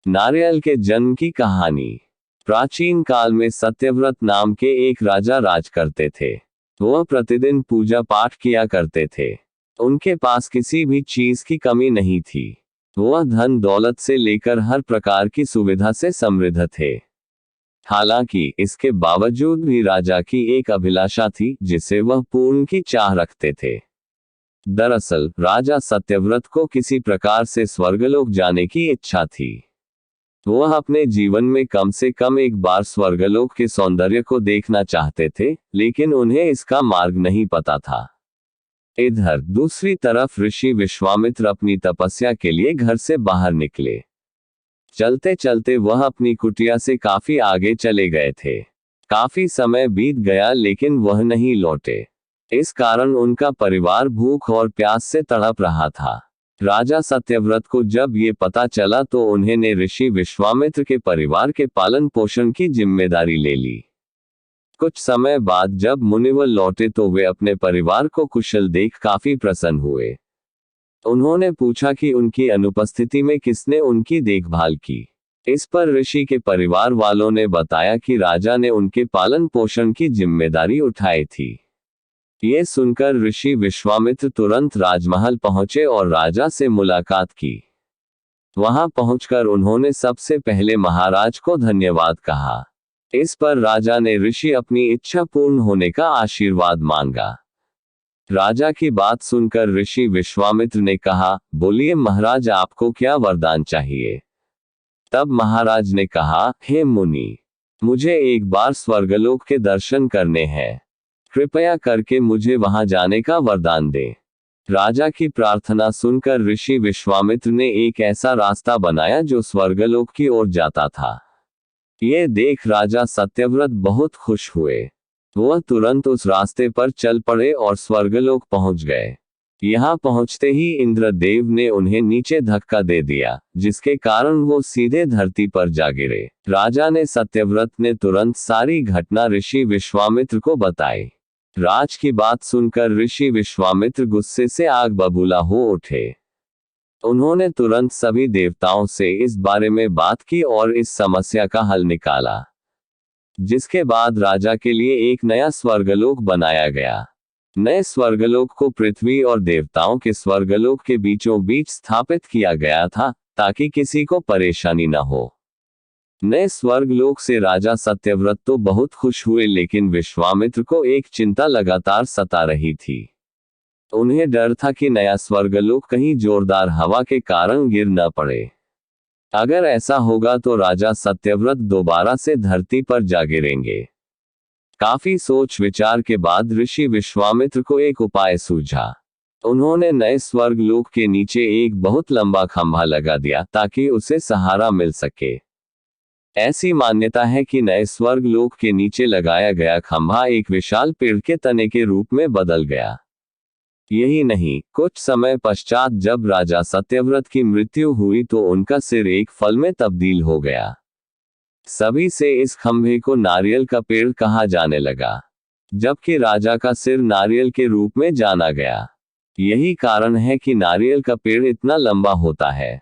नारियल के जन्म की कहानी। प्राचीन काल में सत्यव्रत नाम के एक राजा राज करते थे। वह प्रतिदिन पूजा पाठ किया करते थे। उनके पास किसी भी चीज की कमी नहीं थी। वह धन दौलत से लेकर हर प्रकार की सुविधा से समृद्ध थे। हालांकि इसके बावजूद भी राजा की एक अभिलाषा थी जिसे वह पूर्ण की चाह रखते थे। दरअसल राजा सत्यव्रत को किसी प्रकार से स्वर्गलोक जाने की इच्छा थी। वह अपने जीवन में कम से कम एक बार स्वर्गलोक के सौंदर्य को देखना चाहते थे, लेकिन उन्हें इसका मार्ग नहीं पता था। इधर दूसरी तरफ ऋषि विश्वामित्र अपनी तपस्या के लिए घर से बाहर निकले। चलते चलते वह अपनी कुटिया से काफी आगे चले गए थे। काफी समय बीत गया लेकिन वह नहीं लौटे। इस कारण उनका परिवार भूख और प्यास से तड़प रहा था। राजा सत्यव्रत को जब ये पता चला तो उन्होंने ऋषि विश्वामित्र के परिवार के पालन पोषण की जिम्मेदारी ले ली। कुछ समय बाद जब मुनिवर लौटे तो वे अपने परिवार को कुशल देख काफी प्रसन्न हुए। उन्होंने पूछा कि उनकी अनुपस्थिति में किसने उनकी देखभाल की। इस पर ऋषि के परिवार वालों ने बताया कि राजा ने उनके पालन पोषण की जिम्मेदारी उठाई थी। ये सुनकर ऋषि विश्वामित्र तुरंत राजमहल पहुंचे और राजा से मुलाकात की। वहां पहुंचकर उन्होंने सबसे पहले महाराज को धन्यवाद कहा। इस पर राजा ने ऋषि अपनी इच्छा पूर्ण होने का आशीर्वाद मांगा। राजा की बात सुनकर ऋषि विश्वामित्र ने कहा, बोलिए महाराज, आपको क्या वरदान चाहिए। तब महाराज ने कहा, हे मुनि, मुझे एक बार स्वर्गलोक के दर्शन करने हैं। कृपया करके मुझे वहां जाने का वरदान दें। राजा की प्रार्थना सुनकर ऋषि विश्वामित्र ने एक ऐसा रास्ता बनाया जो स्वर्गलोक की ओर जाता था। ये देख राजा सत्यव्रत बहुत खुश हुए। वह तुरंत उस रास्ते पर चल पड़े और स्वर्गलोक पहुंच गए। यहां पहुंचते ही इंद्रदेव ने उन्हें नीचे धक्का दे दिया, जिसके कारण वो सीधे धरती पर जा गिरे। राजा ने सत्यव्रत ने तुरंत सारी घटना ऋषि विश्वामित्र को बताई। राज की बात सुनकर ऋषि विश्वामित्र गुस्से से आग बबूला हो उठे। उन्होंने तुरंत सभी देवताओं से इस बारे में बात की और इस समस्या का हल निकाला, जिसके बाद राजा के लिए एक नया स्वर्गलोक बनाया गया। नए स्वर्गलोक को पृथ्वी और देवताओं के स्वर्गलोक के बीचों बीच स्थापित किया गया था, ताकि किसी को परेशानी न हो। नए स्वर्गलोक से राजा सत्यव्रत तो बहुत खुश हुए, लेकिन विश्वामित्र को एक चिंता लगातार सता रही थी। उन्हें डर था कि नया स्वर्गलोक कहीं जोरदार हवा के कारण गिर न पड़े। अगर ऐसा होगा तो राजा सत्यव्रत दोबारा से धरती पर जा गिरेंगे। काफी सोच विचार के बाद ऋषि विश्वामित्र को एक उपाय सूझा। उन्होंने नए स्वर्गलोक के नीचे एक बहुत लंबा खंभा लगा दिया ताकि उसे सहारा मिल सके। ऐसी मान्यता है कि नए स्वर्गलोक के नीचे लगाया गया खंभा एक विशाल पेड़ के तने के रूप में बदल गया। यही नहीं, कुछ समय पश्चात जब राजा सत्यव्रत की मृत्यु हुई तो उनका सिर एक फल में तब्दील हो गया। सभी से इस खंभे को नारियल का पेड़ कहा जाने लगा, जबकि राजा का सिर नारियल के रूप में जाना गया। यही कारण है कि नारियल का पेड़ इतना लंबा होता है।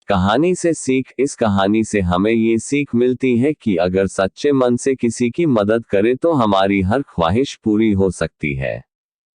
कहानी से सीख। इस कहानी से हमें ये सीख मिलती है कि अगर सच्चे मन से किसी की मदद करें तो हमारी हर ख्वाहिश पूरी हो सकती है।